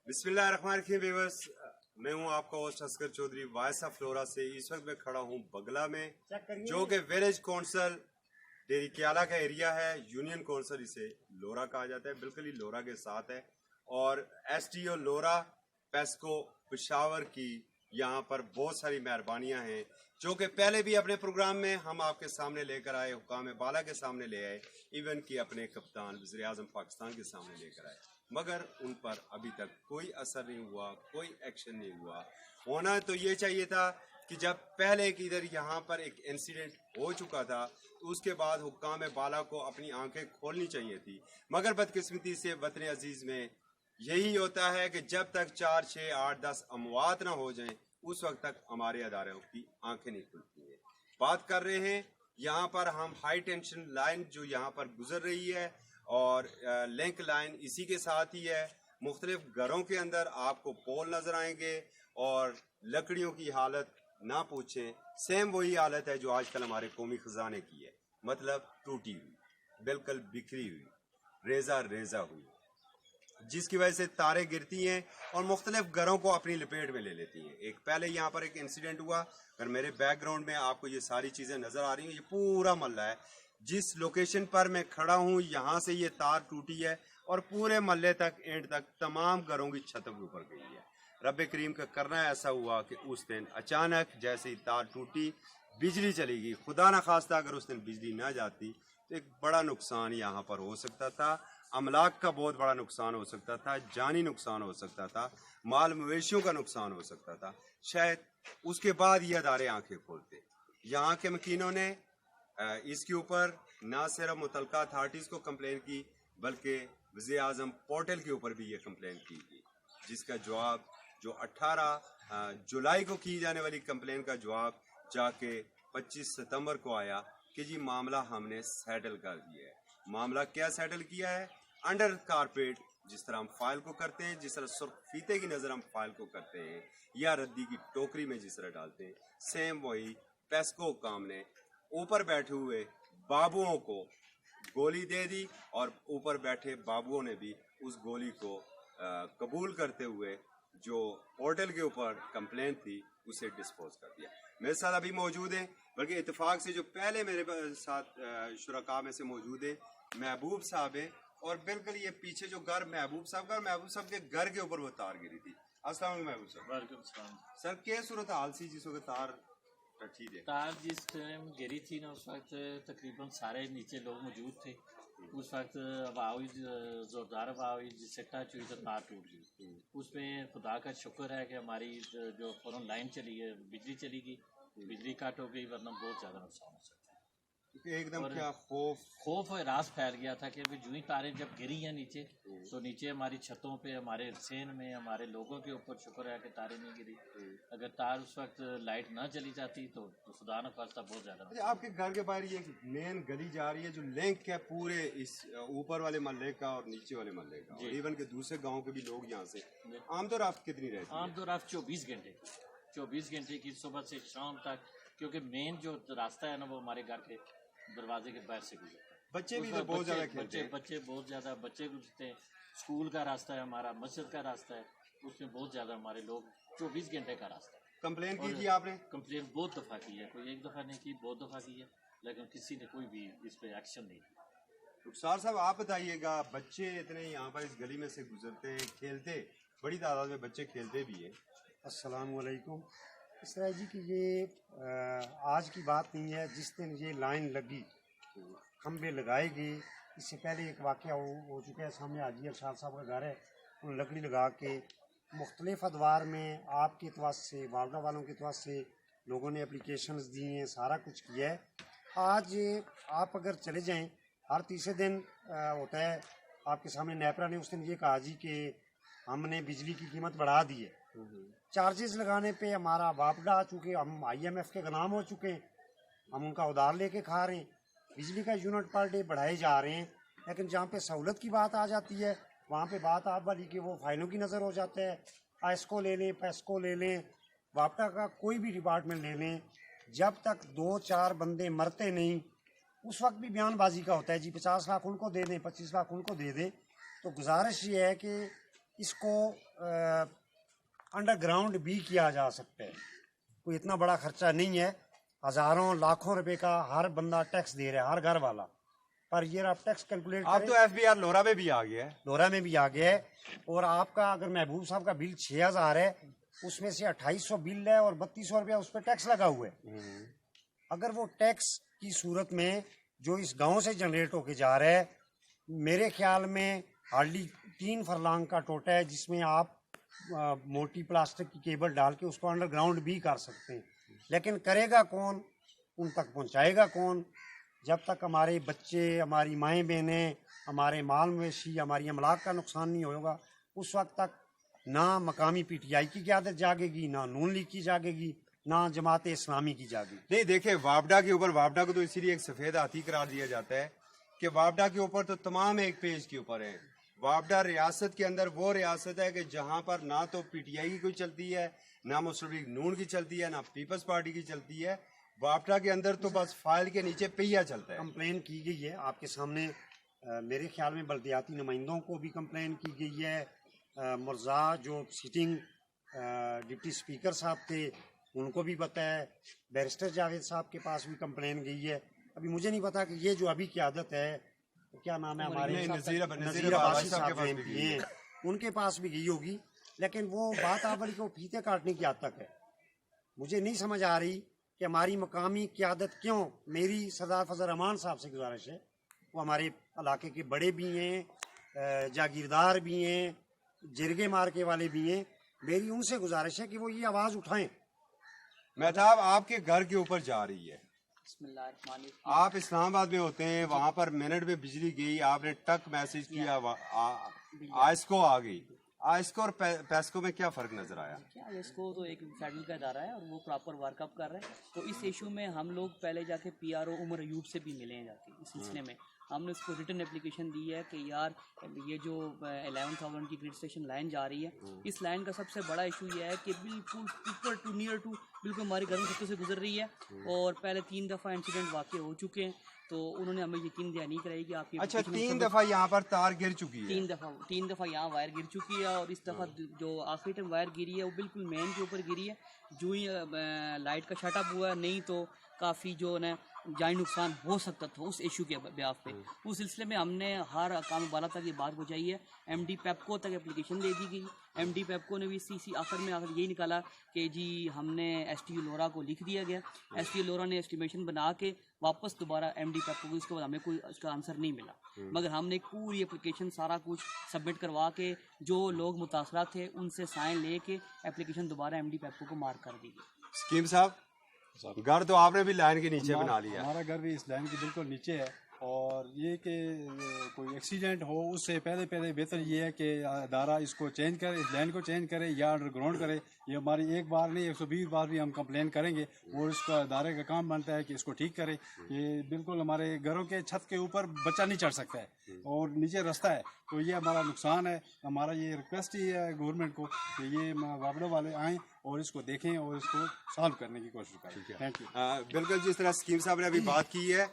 बिस्मिल्लाहिर्रहमानिर्रहीम व्यूअर्स, मैं हूं आपका होस्ट अस्कर चौधरी वायसा फ्लोरा से। इस वक्त मैं खड़ा हूं बगला में, जो कि विलेज कौंसल डेरिक्याला का एरिया है। यूनियन कौंसल इसे लोरा कहा जाता है, बिल्कुल ही लोरा के साथ है। और एसटीओ लोरा पेस्को पेशावर की यहाँ पर बहुत सारी मेहरबानियाँ हैं, जो कि पहले भी अपने प्रोग्राम में हम आपके सामने लेकर आए, हुकाम बाला के सामने ले आए, इवन कि अपने कप्तान वज़ीर आज़म पाकिस्तान के सामने लेकर आए, मगर उन पर अभी तक कोई असर नहीं हुआ, कोई एक्शन नहीं हुआ। होना तो ये चाहिए था कि जब पहले कि इधर यहाँ पर एक इंसिडेंट हो चुका था तो उसके बाद हुक्काम बाला को अपनी आंखें खोलनी चाहिए थी, मगर बदकिस्मती से वतन अजीज़ में यही होता है कि जब तक 4, 6, 8, 10 अमवात ना हो जाएं उस वक्त तक हमारे अदारों की आंखें नहीं खुलती हैं। बात कर रहे हैं यहाँ पर हम हाई टेंशन लाइन जो यहाँ पर गुजर रही है और लिंक लाइन इसी के साथ ही है। मुख्तलिफ घरों के अंदर आपको पोल नजर आएंगे और लकड़ियों की हालत ना पूछें, सेम वही हालत है जो आजकल हमारे कौमी खजाने की है, मतलब टूटी हुई, बिल्कुल बिखरी हुई, रेजा रेजा हुई, जिसकी वजह से तारें गिरती हैं और मुख्तलिफ घरों को अपनी लपेट में ले लेती हैं। एक पहले यहाँ पर एक इंसिडेंट हुआ, अगर मेरे बैकग्राउंड में आपको ये सारी चीज़ें नज़र आ रही हैं, ये पूरा महल्ला है। जिस लोकेशन पर मैं खड़ा हूँ यहाँ से ये तार टूटी है और पूरे महल्ले तक एंड तक तमाम घरों की छतों के ऊपर गई है। रब करीम का करना ऐसा हुआ कि उस दिन अचानक जैसे ही तार टूटी बिजली चली गई। खुदा न खास्ता अगर उस दिन बिजली ना जाती तो एक बड़ा नुकसान यहाँ पर हो सकता था, अमलाक का बहुत बड़ा नुकसान हो सकता था, जानी नुकसान हो सकता था, माल मवेशियों का नुकसान हो सकता था। शायद उसके बाद ये अदारे आंखें खोलते। यहाँ के मकीनों ने इसके ऊपर ना सिर्फ मुतलका अथॉरिटीज़ को कंप्लेन की, बल्कि वज़ीर आज़म पोर्टल के ऊपर भी ये कंप्लेन की गई, जिसका जवाब जो 18 जुलाई को की जाने वाली कंप्लेन का जवाब जाके 25 सितंबर को आया कि जी मामला हमने सेटल कर दिया है। मामला क्या सेटल किया है? अंडर कारपेट जिस तरह हम फाइल को करते हैं, जिस तरह सुर्ख फीते की नज़र हम फाइल को करते हैं या रद्दी की टोकरी में जिस तरह डालते हैं, सेम वही पेस्को काम ने ऊपर बैठे हुए बाबुओं को गोली दे दी और ऊपर बैठे बाबुओं ने भी उस गोली को कबूल करते हुए जो पोर्टल के ऊपर कंप्लेंट थी उसे डिस्पोज कर दिया। मेरे साथ अभी मौजूद हैं, बल्कि इत्तेफाक से जो पहले मेरे साथ शुरका में से मौजूद है महबूब साहब हैं, और बिल्कुल ये पीछे जो घर महबूब साहब का, महबूब साहब के घर के ऊपर वो तार गिरी थी। अस्सलाम वालेकुम महबूब साहब। सर क्या सूरत हाल सी जिस वक्त तार जिस टाइम गिरी थी ना, उस वक्त तकरीबन सारे नीचे लोग मौजूद थे। उस वक्त हवा हुई, जोरदार हवा हुई, जिससे टच हुई तो तार टूट गई। उसमें खुदा का शुक्र है कि हमारी जो फौरन लाइन चली है, बिजली चली गई, बिजली कट हो गई, वरना बहुत ज़्यादा नुकसान हो सकता है। एकदम क्या खौफ और रास फैल गया था कि जूं ही तारें जब गिरी हैं नीचे, तो नीचे हमारी छतों पे, हमारे सेन में, हमारे लोगों के ऊपर शुक्र है कि तारें नहीं गिरी। अगर तार उस वक्त लाइट ना चली जाती तो खुदा न खास्ता बहुत ज्यादा। आपके घर के बाहर ये मेन गली जा रही है जो लिंक है पूरे इस ऊपर वाले महल्ले का और नीचे वाले महल्ले का, और इवन के दूसरे गाँव के भी लोग यहाँ से आमतौर आप कितनी रहती है? आमतौर आप 24 घंटे की सुबह से शाम तक, क्योंकि मेन जो रास्ता है ना वो हमारे घर के दरवाजे के बाहर से गुजरता है। बच्चे भी तो बहुत ज्यादा खेलते हैं। बच्चे बहुत ज्यादा बच्चे गुजरते हैं। स्कूल का रास्ता है हमारा, मस्जिद का रास्ता है, उसमें बहुत ज्यादा हमारे लोग 24 घंटे का रास्ता है। कंप्लेन की थी आपने? कंप्लेन बहुत दफा की है, कोई एक दफा नहीं की, बहुत दफा की है, लेकिन किसी ने कोई भी इस पे एक्शन नहीं लिया। रुखसार साहब आप बताइएगा, बच्चे इतने यहाँ पर इस गली में से गुजरते हैं, खेलते, बड़ी तादाद में बच्चे खेलते भी हैं। अस्सलाम वालेकुम। इस तरह जी कि ये आज की बात नहीं है। जिस दिन ये लाइन लगी, खंबे लगाए गए, इससे पहले एक वाक़या हो चुका है। सामने हाजी अरशाद साहब का घर है, उन लकड़ी लगा के मुख्तलिफ अदवार में आपके एतवार से, वालदा वालों के एतवार से लोगों ने एप्लीकेशंस दी हैं, सारा कुछ किया है। आज आप अगर चले जाएं, हर तीसरे दिन होता है आपके सामने नेपरा ने उस दिन ये कहा जी कि हमने बिजली की कीमत बढ़ा दी है। चार्जेस लगाने पे हमारा वापडा, चूँकि हम IMF के गुलाम हो चुके हैं, हम उनका उधार लेके खा रहे हैं, बिजली का यूनिट पर डे बढ़ाए जा रहे हैं। लेकिन जहाँ पे सहूलत की बात आ जाती है वहाँ पे बात आप वाली कि वो फाइलों की नज़र हो जाता है। आइस्को ले लें, पेस्को ले लें, वापडा का कोई भी डिपार्टमेंट ले लें, जब तक 2-4 बंदे मरते नहीं उस वक्त भी बयानबाजी का होता है जी 50 लाख उनको दे दें, 25 लाख उनको दे दें। तो गुजारिश ये है कि اس کو انڈر گراؤنڈ بھی کیا جا سکتا ہے. کوئی اتنا بڑا خرچہ نہیں ہے. ہزاروں لاکھوں روپے کا ہر بندہ ٹیکس دے رہا ہے, ہر گھر والا. پر یہ آپ ٹیکس کیلکولیٹ آپ کریں, تو FBR لورا میں بھی آ گیا ہے. لورا میں بھی آ گیا ہے. اور آپ کا اگر محبوب صاحب کا بل 6000 ہے, اس میں سے 2800 بل ہے اور 3200 روپیہ اس پہ ٹیکس لگا ہوا ہے. اگر وہ ٹیکس کی صورت میں جو اس گاؤں سے جنریٹ ہو کے جا رہا ہے, میرے خیال میں ہارڈلی 3 فرلانگ کا ٹوٹا ہے, جس میں آپ موٹی پلاسٹک کی کیبل ڈال کے اس کو انڈر گراؤنڈ بھی کر سکتے ہیں. لیکن کرے گا کون, ان تک پہنچائے گا کون؟ جب تک ہمارے بچے, ہماری مائیں بہنیں, ہمارے مال مویشی, ہماری املاک کا نقصان نہیں ہوگا, اس وقت تک نہ مقامی PTI کی قیادت جاگے گی, نہ نون لیگ کی جاگے گی, نہ جماعت اسلامی کی جاگے گی. نہیں دیکھیں, وابڈا کے اوپر, وابڈا کو تو اسی لیے ایک سفید ہاتھی قرار دیا جاتا ہے کہ وابڈا کے اوپر تو تمام ایک پیج کے اوپر ہے. وابڈا ریاست کے اندر وہ ریاست ہے کہ جہاں پر نہ تو PTI کی کوئی چلتی ہے, نہ مسلم لیگ نون کی چلتی ہے, نہ پیپلز پارٹی کی چلتی ہے. وابڈا کے اندر تو بس فائل کے نیچے پہیا چلتا ہے. کمپلین کی گئی ہے آپ کے سامنے, میرے خیال میں بلدیاتی نمائندوں کو بھی کمپلین کی گئی ہے. مرزا جو سٹنگ ڈپٹی اسپیکر صاحب تھے ان کو بھی پتہ ہے. بیرسٹر جاوید صاحب کے پاس بھی کمپلین گئی ہے. ابھی مجھے نہیں پتا کہ یہ جو ابھی قیادت ہے, کیا نام ہے ہمارے, نذیر عباسی صاحب جو MP ہیں, ان کے پاس بھی گئی ہوگی. لیکن وہ بات آپ والی کو پھیتے کاٹنے کی حد تک ہے. مجھے نہیں سمجھ آ رہی کہ ہماری مقامی قیادت کیوں. میری سردار فضل رحمان صاحب سے گزارش ہے, وہ ہمارے علاقے کے بڑے بھی ہیں, جاگیردار بھی ہیں, جرگے مارکے والے بھی ہیں. میری ان سے گزارش ہے کہ وہ یہ آواز اٹھائیں. مہتاب آپ کے گھر کے اوپر جا رہی ہے, بسم اللہ الرحمن الرحیم. آپ اسلام آباد میں ہوتے ہیں, وہاں پر منٹ میں بجلی گئی, آپ نے ٹک میسج کیا, آئسکو آ گئی. آئسکو اور پیسکو میں کیا فرق نظر آیا؟ کیا اس کو تو ایک فیڈرل کا ادارہ ہے اور وہ پراپر ورک اپ کر رہا ہے. تو اس ایشو میں ہم لوگ پہلے جا کے PRO عمر ایوب سے بھی ملے ہیں جا کے. اس سلسلے میں ہم نے اس کو ریٹن اپلیکیشن دی ہے کہ یار یہ جو 11,000 کی گریڈ اسٹیشن لائن جا رہی ہے, اس لائن کا سب سے بڑا ایشو یہ ہے کہ بالکل اوپر ٹو نیئر ٹو بالکل ہمارے گھروں خطوں سے گزر رہی ہے. اور پہلے 3 دفعہ انسیڈنٹ واقع ہو چکے ہیں. تو انہوں نے ہمیں یقین دہانی کرائی کہ آپ کی اچھا 3 دفعہ یہاں پر تار گر چکی ہے. 3 دفعہ یہاں وائر گر چکی ہے. اور اس دفعہ جو آخری ٹائم وائر گری ہے وہ بالکل مین کے اوپر گری ہے. جو ہی لائٹ کا شٹ اپ ہوا ہے, نہیں تو کافی جو ہے جانی نقصان ہو سکتا تھا اس ایشو کے بیاف پہ. اس سلسلے میں ہم نے ہر اقام بالا تک یہ بات پہنچائی ہے. MD پیپکو تک اپلیکیشن دے دی گئی. MD پیپکو نے بھی آخر میں یہی نکالا کہ جی ہم نے STU لورا کو لکھ دیا گیا. STU لورا نے اسٹیمیشن بنا کے واپس دوبارہ MD پیپکو کو, اس کے بعد ہمیں کوئی اس کا آنسر نہیں ملا. مگر ہم نے ایک پوری اپلیکیشن سارا کچھ سبمٹ کروا کے جو لوگ متاثرات تھے ان سے سائن لے کے اپلیکیشن دوبارہ MD پیپکو کو مارک کر دی گئی. سکیم صاحب, گھر تو آپ نے بھی لائن کے نیچے بنا لیا. ہمارا گھر بھی اس لائن کے بالکل نیچے ہے. اور یہ کہ کوئی ایکسیڈنٹ ہو اس سے پہلے بہتر یہ ہے کہ ادارہ اس کو چینج کرے, اس لائن کو چینج کرے یا انڈر گراؤنڈ کرے. یہ ہماری ایک بار نہیں 120 بار بھی ہم کمپلین کریں گے, اور اس کا ادارے کا کام بنتا ہے کہ اس کو ٹھیک کرے. یہ بالکل ہمارے گھروں کے چھت کے اوپر بچہ نہیں چڑھ سکتا ہے اور نیچے رستہ ہے, تو یہ ہمارا نقصان ہے. ہمارا یہ ریکویسٹ ہی ہے گورنمنٹ کو کہ یہ وابڈا والے آئیں اور اس کو دیکھیں اور اس کو سالو کرنے کی کوشش کریں. Thank you. بالکل جس طرح سکیم صاحب نے ابھی بات کی ہے,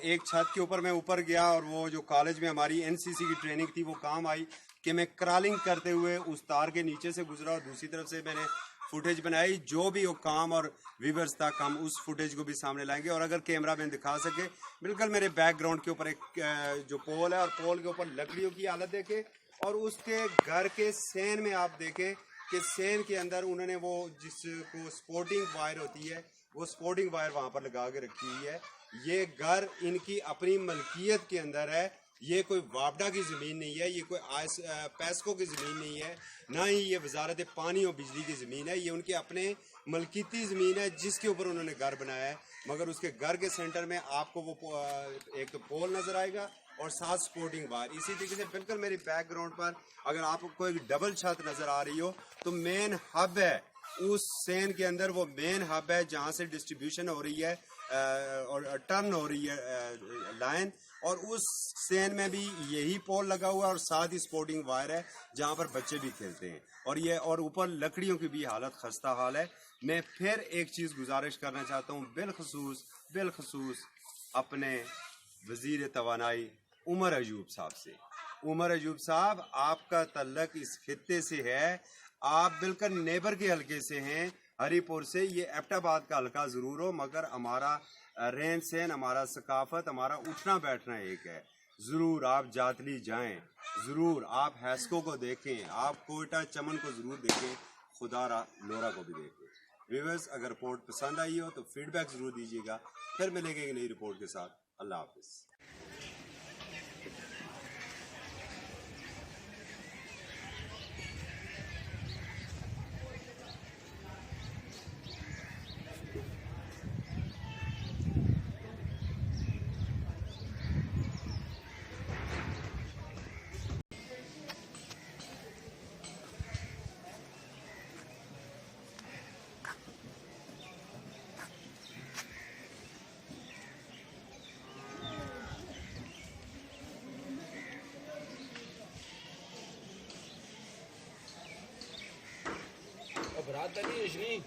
ایک چھت کے اوپر میں اوپر گیا اور وہ جو کالج میں ہماری NCC کی ٹریننگ تھی وہ کام آئی کہ میں کرالنگ کرتے ہوئے اس تار کے نیچے سے گزرا اور دوسری طرف سے میں نے فوٹیج بنائی. جو بھی وہ کام اور ویورز تک ہم اس فوٹیج کو بھی سامنے لائیں گے. اور اگر کیمرہ مین دکھا سکے, بالکل میرے بیک گراؤنڈ کے اوپر ایک جو پول ہے اور پول کے اوپر لکڑیوں کی حالت دیکھے, اور اس کے گھر کے سین میں آپ دیکھیں کہ سین کے اندر انہوں نے وہ جس کو سپورٹنگ وائر ہوتی ہے وہ سپورٹنگ وائر وہاں پر لگا کے رکھی ہوئی ہے. یہ گھر ان کی اپنی ملکیت کے اندر ہے. یہ کوئی وابڈا کی زمین نہیں ہے, یہ کوئی پیسکو کی زمین نہیں ہے, نہ ہی یہ وزارت پانی اور بجلی کی زمین ہے. یہ ان کے اپنے ملکیتی زمین ہے جس کے اوپر انہوں نے گھر بنایا ہے. مگر اس کے گھر کے سینٹر میں آپ کو وہ ایک تو پول نظر آئے گا اور 7 سپورٹنگ وائر. اسی طریقے سے بالکل میری بیک گراؤنڈ پر اگر آپ کو ایک ڈبل چھت نظر آ رہی ہو تو مین ہب ہے اس سین کے اندر, وہ مین ہب ہے جہاں سے ڈسٹریبیوشن ہو رہی ہے اور ٹرن ہو رہی ہے لائن. اور اس سین میں بھی یہی پول لگا ہوا ہے اور ساتھ ہی سپورٹنگ وائر ہے جہاں پر بچے بھی کھیلتے ہیں. اور اوپر لکڑیوں کی بھی حالت خستہ حال ہے. میں پھر ایک چیز گزارش کرنا چاہتا ہوں بالخصوص اپنے وزیر توانائی عمر ایوب صاحب سے उमर अयूब साहब, आपका तल्लक इस खित्ते से है, आप बिल्कुल नेबर के हलके से हैं, हरीपुर से। ये एबटाबाद का हलका ज़रूर हो, मगर हमारा रहन सहन, हमारा सकाफत, हमारा उठना बैठना एक है। ज़रूर आप जातली जाएं, ज़रूर आप हैस्को को देखें, आप कोयटा चमन को ज़रूर देखें, खुदारा लोरा को भी देखें। व्यूअर्स, अगर रिपोर्ट पसंद आई हो तो फीडबैक ज़रूर दीजिएगा। फिर मिलेंगे एक नई रिपोर्ट के साथ। अल्लाह हाफिज़। برات علی اشنی